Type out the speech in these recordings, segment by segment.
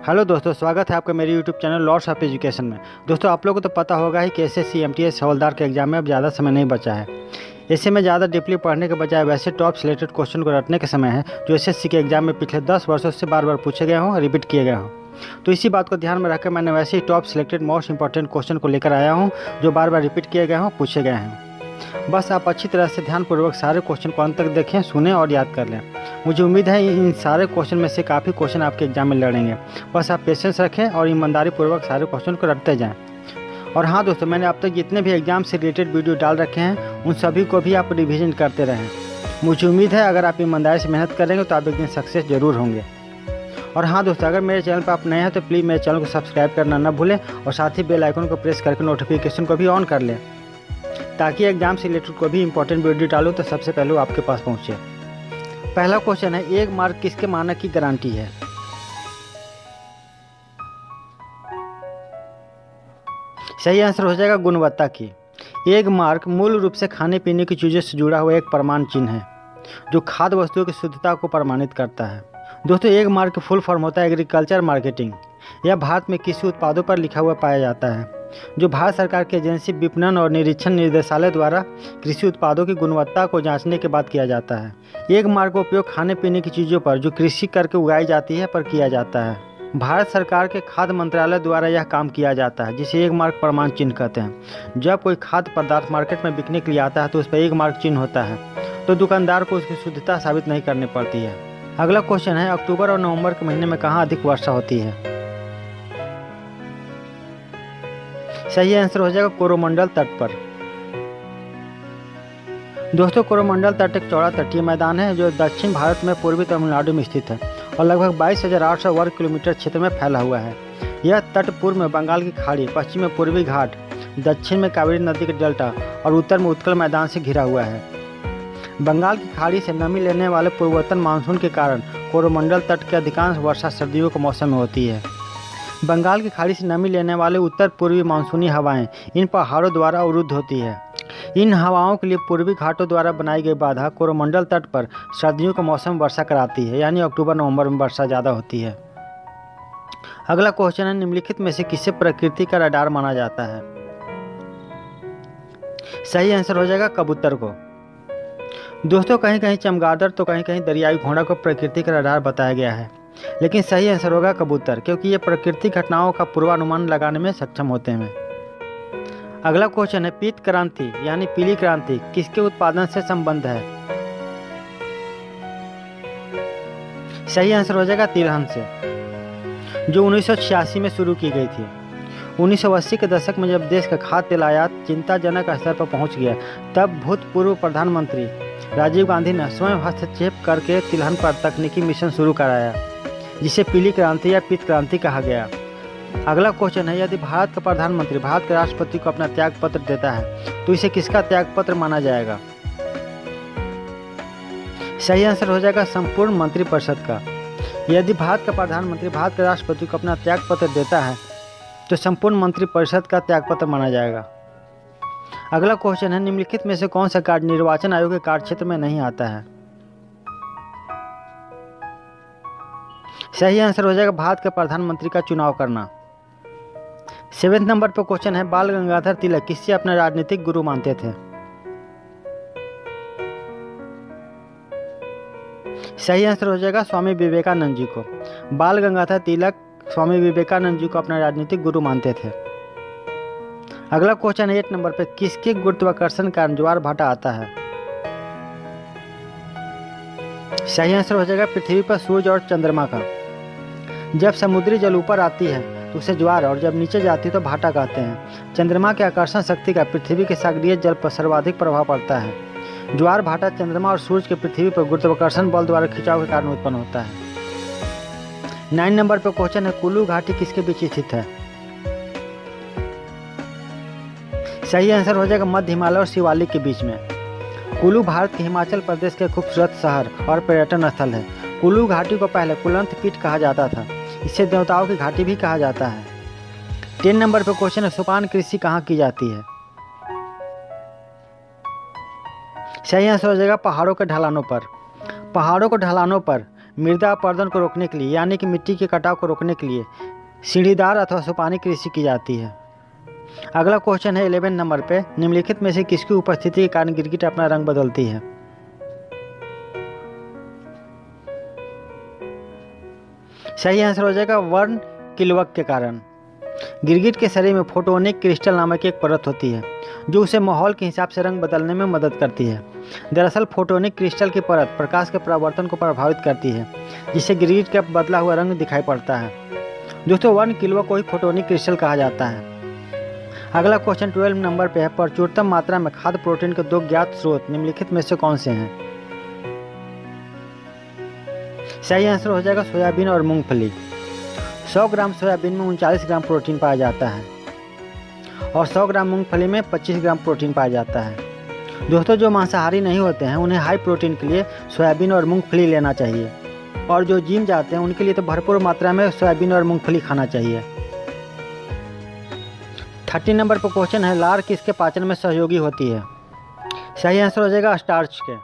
Hello दोस्तों, स्वागत है आपका मेरे YouTube channel Lords of Education में। दोस्तों, आप लोगों को तो पता होगा ही कि एसएससी एमटीएस हवलदार के एग्जाम में अब ज़्यादा समय नहीं बचा है। ऐसे में ज़्यादा डीपली पढ़ने के बजाय वैसे टॉप सिलेक्टेड क्वेश्चन को रटने के समय है जो एसएससी के एग्जाम में पिछले 10 वर्षों से बार बार पूछे गए हों, रिपीट किए गए हों। तो इसी बात को ध्यान में रखकर मैंने वैसे ही top selected most important question को लेकर आया हूँ जो बार बार रिपीट किए गए हों, पूछे गए हैं। बस आप अच्छी तरह से ध्यानपूर्वक सारे क्वेश्चन को अंत तक देखें, सुनें और याद कर लें। मुझे उम्मीद है इन सारे क्वेश्चन में से काफ़ी क्वेश्चन आपके एग्जाम में लड़ेंगे। बस आप पेशेंस रखें और ईमानदारी पूर्वक सारे क्वेश्चन को रटते जाएं। और हाँ दोस्तों, मैंने अब तक जितने भी एग्जाम से रिलेटेड वीडियो डाल रखे हैं उन सभी को भी आप रिवीजन करते रहें। मुझे उम्मीद है अगर आप ईमानदारी से मेहनत करेंगे तो आप एक दिन सक्सेस जरूर होंगे। और हाँ दोस्तों, अगर मेरे चैनल पर आप नए हैं तो प्लीज़ मेरे चैनल को सब्सक्राइब करना न भूलें और साथ ही बेल आइकन को प्रेस करके नोटिफिकेशन को भी ऑन कर लें ताकि एग्जाम से रिलेटेड कोई भी इंपॉर्टेंट वीडियो डालूँ तो सबसे पहले वो आपके पास पहुँचे। पहला क्वेश्चन है, एक मार्क किसके मानक की गारंटी है? सही आंसर हो जाएगा गुणवत्ता की। एक मार्क मूल रूप से खाने पीने की चीज़ों से जुड़ा हुआ एक प्रमाण चिन्ह है जो खाद्य वस्तुओं की शुद्धता को प्रमाणित करता है। दोस्तों, एक मार्क फुल फॉर्म होता है एग्रीकल्चर मार्केटिंग। यह भारत में कृषि उत्पादों पर लिखा हुआ पाया जाता है जो भारत सरकार की एजेंसी विपणन और निरीक्षण निर्देशालय द्वारा कृषि उत्पादों की गुणवत्ता को जांचने के बाद किया जाता है। एक मार्क का उपयोग खाने पीने की चीज़ों पर जो कृषि करके उगाई जाती है पर किया जाता है। भारत सरकार के खाद्य मंत्रालय द्वारा यह काम किया जाता है जिसे एक मार्क प्रमाण चिन्ह कहते हैं। जब कोई खाद्य पदार्थ मार्केट में बिकने के लिए आता है तो उस पर एक मार्क चिन्ह होता है तो दुकानदार को उसकी शुद्धता साबित नहीं करनी पड़ती है। अगला क्वेश्चन है, अक्टूबर और नवंबर के महीने में कहाँ अधिक वर्षा होती है? सही आंसर हो जाएगा कोरोमंडल तट पर। दोस्तों, कोरोमंडल तट एक चौड़ा तटीय मैदान है जो दक्षिण भारत में पूर्वी तमिलनाडु में स्थित है और लगभग 22,800 वर्ग किलोमीटर क्षेत्र में फैला हुआ है। यह तट पूर्व में बंगाल की खाड़ी, पश्चिम में पूर्वी घाट, दक्षिण में कावेरी नदी के डेल्टा और उत्तर में उत्कल मैदान से घिरा हुआ है। बंगाल की खाड़ी से नमी लेने वाले पूर्वोत्तर मानसून के कारण कोरोमंडल तट की अधिकांश वर्षा सर्दियों के मौसम में होती है। बंगाल की खाड़ी से नमी लेने वाले उत्तर पूर्वी मानसूनी हवाएं इन पहाड़ों द्वारा अवरुद्ध होती है। इन हवाओं के लिए पूर्वी घाटों द्वारा बनाई गई बाधा कोरोमंडल तट पर सर्दियों के मौसम में वर्षा कराती है, यानी अक्टूबर नवंबर में वर्षा ज़्यादा होती है। अगला क्वेश्चन है, निम्नलिखित में से किसे प्रकृति का रडार माना जाता है? सही आंसर हो जाएगा कबूतर को। दोस्तों, कहीं कहीं चमगादड़ तो कहीं कहीं दरियाई घोड़ा को प्रकृति का रडार बताया गया है, लेकिन सही आंसर होगा कबूतर, क्योंकि ये प्राकृतिक घटनाओं का पूर्वानुमान लगाने में सक्षम होते हैं। अगला क्वेश्चन है, पीत क्रांति यानी पीली क्रांति किसके उत्पादन से संबंध है? सही आंसर हो जाएगा तिलहन से, जो 1986 में शुरू की गई थी। 1980 के दशक में जब देश का खाद्य तेल आयात चिंताजनक स्तर पर पहुंच गया, तब भूतपूर्व प्रधानमंत्री राजीव गांधी ने स्वयं हस्तक्षेप करके तिलहन पर तकनीकी मिशन शुरू कराया जिसे पीली क्रांति या पीत क्रांति कहा गया। अगला क्वेश्चन है, यदि भारत का प्रधानमंत्री भारत के राष्ट्रपति को अपना त्याग पत्र देता है तो इसे किसका त्याग पत्र माना जाएगा? सही आंसर हो जाएगा संपूर्ण मंत्रिपरिषद का। यदि भारत का प्रधानमंत्री भारत के राष्ट्रपति को अपना त्याग पत्र देता है तो संपूर्ण मंत्रिपरिषद का त्याग पत्र माना जाएगा। अगला क्वेश्चन है, निम्नलिखित में से कौन सा कार्य निर्वाचन आयोग के कार्यक्षेत्र में नहीं आता है? सही आंसर हो जाएगा भारत के प्रधानमंत्री का चुनाव करना। 7वें नंबर पर क्वेश्चन है, बाल गंगाधर तिलक किससे अपना राजनीतिक गुरु मानते थे? सही आंसर हो जाएगा स्वामी विवेकानंद जी को। बाल गंगाधर तिलक स्वामी विवेकानंद जी को अपना राजनीतिक गुरु मानते थे। अगला क्वेश्चन है, 8 नंबर पर किसके गुरुत्वाकर्षण का ज्वार भाटा आता है? सही आंसर हो जाएगा पृथ्वी पर सूर्य और चंद्रमा का। जब समुद्री जल ऊपर आती है तो उसे ज्वार और जब नीचे जाती है तो भाटा कहते हैं। चंद्रमा के आकर्षण शक्ति का पृथ्वी के सागरीय जल पर सर्वाधिक प्रभाव पड़ता है। ज्वार भाटा चंद्रमा और सूर्य के पृथ्वी पर गुरुत्वाकर्षण बल द्वारा खिंचाव के कारण उत्पन्न होता है। 9 नंबर पर क्वेश्चन है, कुल्लू घाटी किसके बीच स्थित है? सही आंसर हो जाएगा मध्य हिमालय और शिवालिक के बीच में। कुल्लू भारत के हिमाचल प्रदेश के खूबसूरत शहर और पर्यटन स्थल है। कुल्लू घाटी को पहले कुलंत पीठ कहा जाता था, इसे देवताओं की घाटी भी कहा जाता है। 10 नंबर पर क्वेश्चन है, सोपान कृषि कहाँ की जाती है? सही आंसर हो जाएगा पहाड़ों के ढलानों पर। पहाड़ों के ढलानों पर मृदा अपरदन को रोकने के लिए यानी कि मिट्टी के कटाव को रोकने के लिए सीढ़ीदार अथवा सोपानी कृषि की जाती है। अगला क्वेश्चन है 11 नंबर पे, निम्नलिखित में से किसकी उपस्थिति के कारण गिरगिट अपना रंग बदलती है? सही आंसर हो जाएगा वर्ण किल्वक के कारण। गिरगिट के शरीर में फोटोनिक क्रिस्टल नामक एक परत होती है जो उसे माहौल के हिसाब से रंग बदलने में मदद करती है। दरअसल फोटोनिक क्रिस्टल की परत प्रकाश के परावर्तन को प्रभावित करती है जिससे गिरगिट का बदला हुआ रंग दिखाई पड़ता है। दोस्तों वर्ण किल्वक को ही फोटोनिक क्रिस्टल कहा जाता है। अगला क्वेश्चन 12 नंबर पे है, प्रचुरतम मात्रा में खाद्य प्रोटीन के 2 ज्ञात स्रोत निम्नलिखित में से कौन से हैं? सही आंसर हो जाएगा सोयाबीन और मूंगफली। 100 ग्राम सोयाबीन में 39 ग्राम प्रोटीन पाया जाता है और 100 ग्राम मूंगफली में 25 ग्राम प्रोटीन पाया जाता है। दोस्तों जो मांसाहारी नहीं होते हैं उन्हें हाई प्रोटीन के लिए सोयाबीन और मूंगफली लेना चाहिए और जो जिम जाते हैं उनके लिए तो भरपूर मात्रा में सोयाबीन और मूंगफली खाना चाहिए। 30 नंबर पर क्वेश्चन है, लार किसके पाचन में सहयोगी होती है? सही आंसर हो जाएगा स्टार्च के।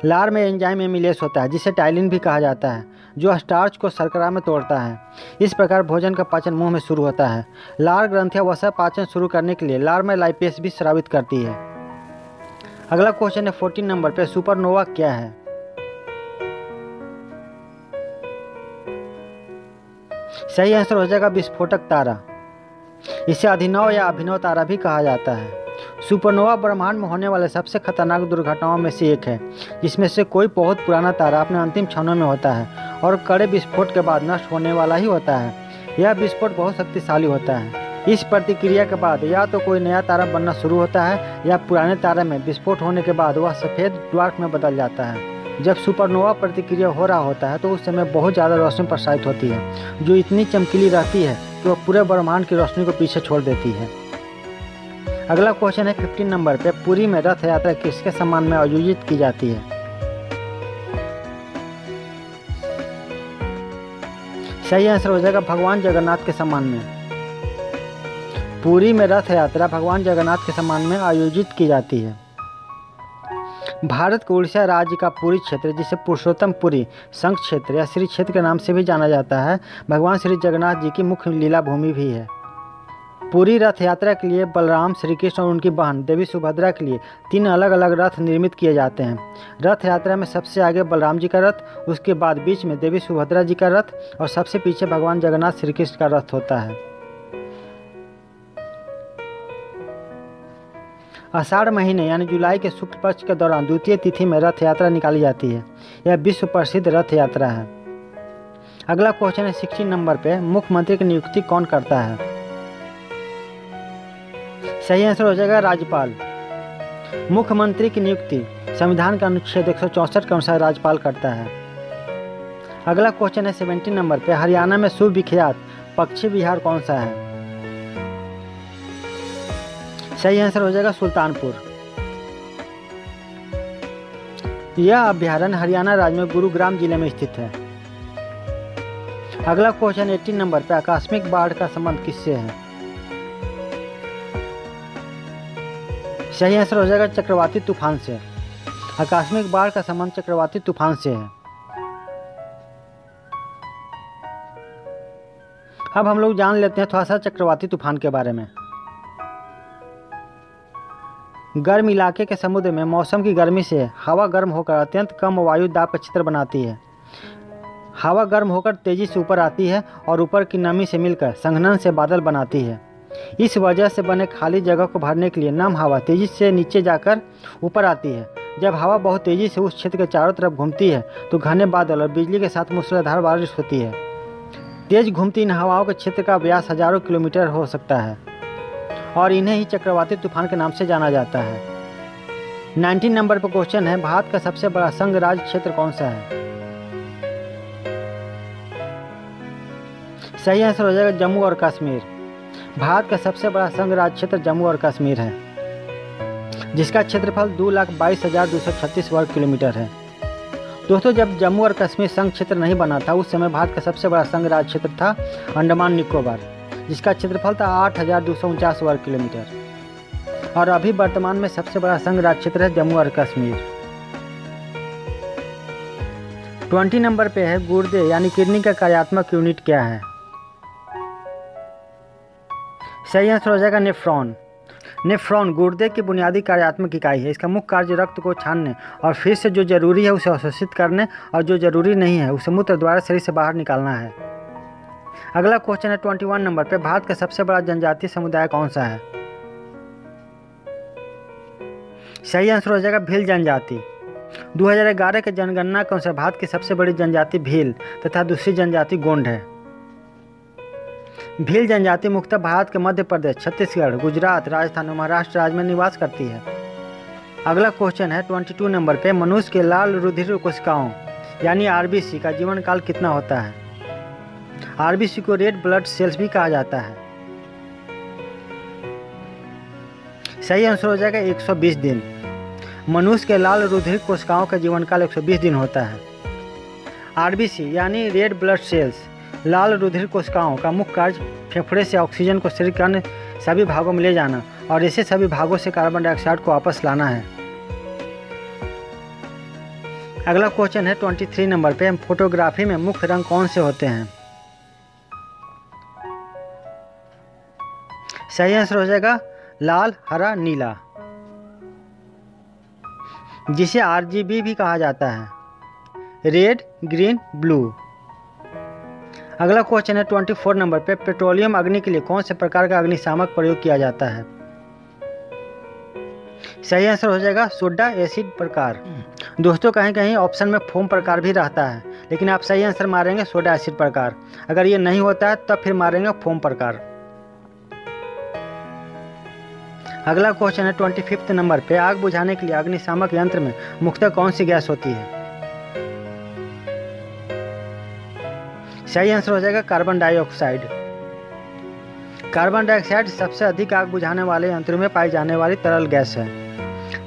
लार में एंजाइम एमिलेस होता है जिसे टाइलिन भी कहा जाता है जो स्टार्च को शर्करा में तोड़ता है। इस प्रकार भोजन का पाचन मुंह में शुरू होता है। लार ग्रंथियां वसा पाचन शुरू करने के लिए लार में लाइपेस भी स्रावित करती है। अगला क्वेश्चन है 14 नंबर पे, सुपरनोवा क्या है? सही आंसर हो जाएगा विस्फोटक तारा। इसे अधिनव या अभिनव तारा भी कहा जाता है। सुपरनोवा ब्रह्मांड में होने वाले सबसे खतरनाक दुर्घटनाओं में से एक है जिसमें से कोई बहुत पुराना तारा अपने अंतिम क्षणों में होता है और कड़े विस्फोट के बाद नष्ट होने वाला ही होता है। यह विस्फोट बहुत शक्तिशाली होता है। इस प्रतिक्रिया के बाद या तो कोई नया तारा बनना शुरू होता है या पुराने तारे में विस्फोट होने के बाद वह सफ़ेद ड्वार्फ में बदल जाता है। जब सुपरनोवा प्रतिक्रिया हो रहा होता है तो उस समय बहुत ज़्यादा रोशनी प्रसारित होती है जो इतनी चमकीली रहती है कि वह पूरे ब्रह्मांड की रोशनी को पीछे छोड़ देती है। अगला क्वेश्चन है 15 नंबर पे, पुरी में रथ यात्रा किसके सम्मान में आयोजित की जाती है? सही आंसर हो जाएगा भगवान जगन्नाथ के सम्मान में। पुरी में रथ यात्रा भगवान जगन्नाथ के सम्मान में आयोजित की जाती है। भारत के उड़ीसा राज्य का पुरी क्षेत्र जिसे पुरुषोत्तम पुरी संघ क्षेत्र या श्री क्षेत्र के नाम से भी जाना जाता है भगवान श्री जगन्नाथ जी की मुख्य लीला भूमि भी है। पूरी रथ यात्रा के लिए बलराम, श्री कृष्ण और उनकी बहन देवी सुभद्रा के लिए 3 अलग अलग रथ निर्मित किए जाते हैं। रथ यात्रा में सबसे आगे बलराम जी का रथ, उसके बाद बीच में देवी सुभद्रा जी का रथ और सबसे पीछे भगवान जगन्नाथ श्री कृष्ण का रथ होता है। आषाढ़ महीने यानी जुलाई के शुक्ल पक्ष के दौरान द्वितीय तिथि में रथ यात्रा निकाली जाती है। यह विश्व प्रसिद्ध रथ यात्रा है। अगला क्वेश्चन है 16 नंबर पे, मुख्यमंत्री की नियुक्ति कौन करता है? सही आंसर हो जाएगा राज्यपाल। मुख्यमंत्री की नियुक्ति संविधान का अनुच्छेद 164 के अनुसार राज्यपाल करता है। अगला क्वेश्चन है 17 नंबर पे, हरियाणा में सुविख्यात पक्षी विहार कौन सा है? सही आंसर हो जाएगा सुल्तानपुर। यह अभ्यारण्य हरियाणा राज्य में गुरुग्राम जिले में स्थित है। अगला क्वेश्चन 18 नंबर पे, आकस्मिक बाढ़ का संबंध किससे है? सही आंसर हो जाएगा चक्रवाती तूफान से। आकस्मिक बाढ़ का संबंध चक्रवाती तूफान से है। अब हम लोग जान लेते हैं थोड़ा सा चक्रवाती तूफान के बारे में। गर्म इलाके के समुद्र में मौसम की गर्मी से हवा गर्म होकर अत्यंत कम वायु दाब का चित्र बनाती है। हवा गर्म होकर तेजी से ऊपर आती है और ऊपर की नमी से मिलकर संघनन से बादल बनाती है। इस वजह से बने खाली जगह को भरने के लिए नम हवा तेजी से नीचे जाकर ऊपर आती है। जब हवा बहुत तेजी से उस क्षेत्र के चारों तरफ घूमती है तो घने बादल और बिजली के साथ मूसलाधार बारिश होती है। तेज घूमती इन हवाओं के क्षेत्र का व्यास हजारों किलोमीटर हो सकता है और इन्हें ही चक्रवाती तूफान के नाम से जाना जाता है। 19 नंबर पर क्वेश्चन है, भारत का सबसे बड़ा संघ राज्य क्षेत्र कौन सा है? सही आंसर हो जाएगा जम्मू और कश्मीर। भारत का सबसे बड़ा संघ राज्य क्षेत्र जम्मू और कश्मीर है जिसका क्षेत्रफल 2,22,236 वर्ग किलोमीटर है। दोस्तों जब जम्मू और कश्मीर संघ क्षेत्र नहीं बना था उस समय भारत का सबसे बड़ा संघ राज्य क्षेत्र था अंडमान निकोबार जिसका क्षेत्रफल था 8,249 वर्ग किलोमीटर और अभी वर्तमान में सबसे बड़ा संघ राज्य क्षेत्र है जम्मू और कश्मीर। 20 नंबर पे है गुर्दे यानी किडनी का कार्यात्मक यूनिट क्या है? सही आंसर हो जाएगा नेफ्रॉन। नेफ्रॉन गुर्दे की बुनियादी कार्यात्मक इकाई है। इसका मुख्य कार्य रक्त को छानने और फिर से जो जरूरी है उसे अवशोषित करने और जो जरूरी नहीं है उसे मूत्र द्वारा शरीर से बाहर निकालना है। अगला क्वेश्चन है 21 नंबर पे, भारत का सबसे बड़ा जनजातीय समुदाय कौन सा है? सही आंसर हो जाएगा भील जनजाति। 2011 के जनगणना के अनुसार भारत की सबसे बड़ी जनजाति भील तथा दूसरी जनजाति गोंड है। भील जनजाति मुख्यतः भारत के मध्य प्रदेश, छत्तीसगढ़, गुजरात, राजस्थान और महाराष्ट्र राज्य में निवास करती है। अगला क्वेश्चन है 22 नंबर पे, मनुष्य के लाल रुधिर कोशिकाओं यानी आरबीसी का जीवन काल कितना होता है? आरबीसी को रेड ब्लड सेल्स भी कहा जाता है। सही आंसर हो जाएगा 120 दिन। मनुष्य के लाल रुधिर कोशिकाओं का जीवन काल 120 दिन होता है। आरबीसी यानी रेड ब्लड सेल्स लाल रुधिर कोशिकाओं का मुख्य कार्य फेफड़े से ऑक्सीजन को शरीर के अन्य सभी भागों में ले जाना और ऐसे सभी भागों से कार्बन डाइऑक्साइड को वापस लाना है। अगला क्वेश्चन है 23 नंबर पे, फोटोग्राफी में मुख्य रंग कौन से होते हैं? सही आंसर हो जाएगा लाल, हरा, नीला, जिसे आरजीबी भी कहा जाता है, रेड, ग्रीन, ब्लू। अगला क्वेश्चन है 24 नंबर पे, पेट्रोलियम अग्नि के लिए कौन से प्रकार का अग्निशामक प्रयोग किया जाता है? सही आंसर हो जाएगा सोडा एसिड प्रकार। दोस्तों कहीं कहीं ऑप्शन में फोम प्रकार भी रहता है, लेकिन आप सही आंसर मारेंगे सोडा एसिड प्रकार। अगर ये नहीं होता है तब फिर मारेंगे फोम प्रकार। अगला क्वेश्चन है 25 नंबर पे, आग बुझाने के लिए अग्निशामक यंत्र में मुख्यतः कौन सी गैस होती है? सही आंसर हो जाएगा कार्बन डाइऑक्साइड। कार्बन डाइऑक्साइड सबसे अधिक आग बुझाने वाले यंत्रों में पाई जाने वाली तरल गैस है।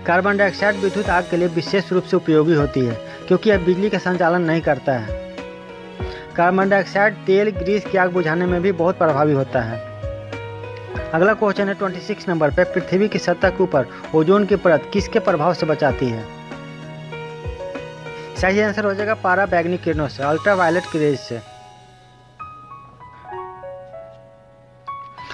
कार्बन डाइऑक्साइड विद्युत आग के लिए विशेष रूप से उपयोगी होती है क्योंकि यह बिजली का संचालन नहीं करता है। कार्बन डाइऑक्साइड तेल, ग्रीस की आग बुझाने में भी बहुत प्रभावी होता है। अगला क्वेश्चन है 26 नंबर पे, पृथ्वी की सतह के ऊपर ओजोन की परत किसके प्रभाव से बचाती है? सही आंसर हो जाएगा पराबैंगनी किरणों से, अल्ट्रावायलेट रेज से।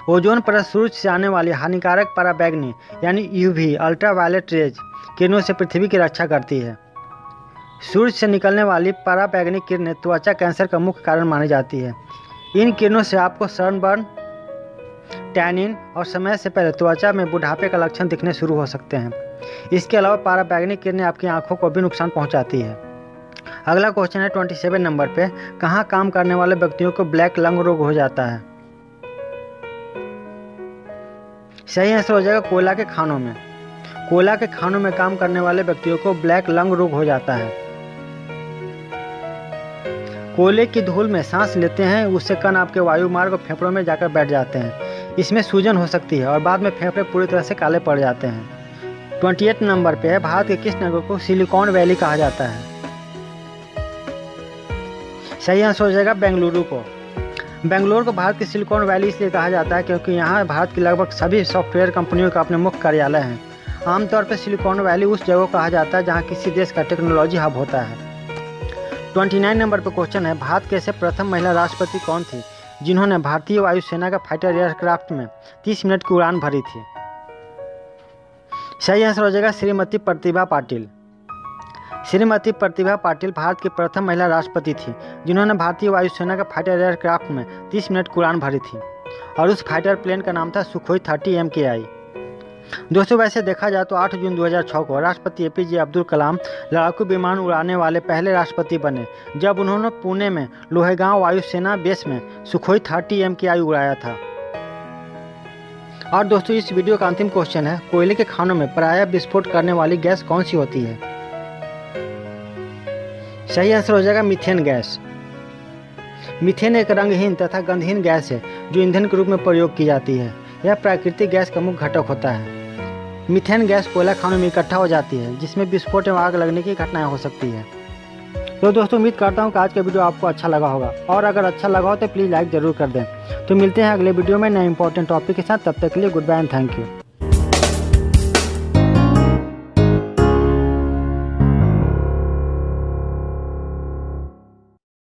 ओजोन परत सूरज से आने वाली हानिकारक पराबैंगनी यानी यूवी अल्ट्रावायलेट रेज किरणों से पृथ्वी की रक्षा करती है। सूरज से निकलने वाली पराबैंगनी किरणें त्वचा कैंसर का मुख्य कारण मानी जाती है। इन किरणों से आपको सनबर्न, टैनिन और समय से पहले त्वचा में बुढ़ापे का लक्षण दिखने शुरू हो सकते हैं। इसके अलावा पराबैंगनी किरणें आपकी आंखों को भी नुकसान पहुंचाती है। अगला क्वेश्चन है 27 नंबर पे, कहाँ काम करने वाले व्यक्तियों को ब्लैक लंग रोग हो जाता है? सही आंसर हो जाएगा कोयला के खानों में। कोयला के खानों में काम करने वाले व्यक्तियों को ब्लैक लंग रोग हो जाता है। कोयले की धूल में सांस लेते हैं, उससे कण आपके वायुमार्ग और फेफड़ों में जाकर बैठ जाते हैं। इसमें सूजन हो सकती है और बाद में फेफड़े पूरी तरह से काले पड़ जाते हैं। 28 नंबर पे है, भारत के किस नगर को सिलिकॉन वैली कहा जाता है? सही आंसर हो जाएगा बेंगलुरु को। बेंगलुरु को भारत की सिलिकॉन वैली इसलिए कहा जाता है क्योंकि यहाँ भारत की लगभग सभी सॉफ्टवेयर कंपनियों का अपने मुख्य कार्यालय हैं। आमतौर पर सिलिकॉन वैली उस जगह को कहा जाता है जहाँ किसी देश का टेक्नोलॉजी हब होता है। 29 नंबर पर क्वेश्चन है, भारत के ऐसे प्रथम महिला राष्ट्रपति कौन थी जिन्होंने भारतीय वायुसेना का फाइटर एयरक्राफ्ट में 30 मिनट की उड़ान भरी थी? सही आंसर हो जाएगा श्रीमती प्रतिभा पाटिल। श्रीमती प्रतिभा पाटिल भारत की प्रथम महिला राष्ट्रपति थी जिन्होंने भारतीय वायुसेना का फाइटर एयरक्राफ्ट में 30 मिनट की उड़ान भरी थी और उस फाइटर प्लेन का नाम था सुखोई 30 MKI। दोस्तों वैसे देखा जाए तो 8 जून 2006 को राष्ट्रपति APJ अब्दुल कलाम लड़ाकू विमान उड़ाने वाले पहले राष्ट्रपति बने जब उन्होंने पुणे में लोहेगांव वायुसेना बेस में सुखोई 30 MKI उड़ाया था। और दोस्तों इस वीडियो का अंतिम क्वेश्चन है, कोयले के खानों में प्रायः विस्फोट करने वाली गैस कौन सी होती है? सही आंसर हो जाएगा मीथेन गैस। मीथेन एक रंगहीन तथा गंधहीन गैस है जो ईंधन के रूप में प्रयोग की जाती है। यह प्राकृतिक गैस का मुख्य घटक होता है। मीथेन गैस कोयला खानों में इकट्ठा हो जाती है जिसमें विस्फोट एवं आग लगने की घटनाएं हो सकती है। तो दोस्तों उम्मीद करता हूं कि आज का वीडियो आपको अच्छा लगा होगा और अगर अच्छा लगा हो तो प्लीज़ लाइक ज़रूर कर दें। तो मिलते हैं अगले वीडियो में नए इंपॉर्टेंट टॉपिक के साथ। तब तक के लिए goodbye and thank you.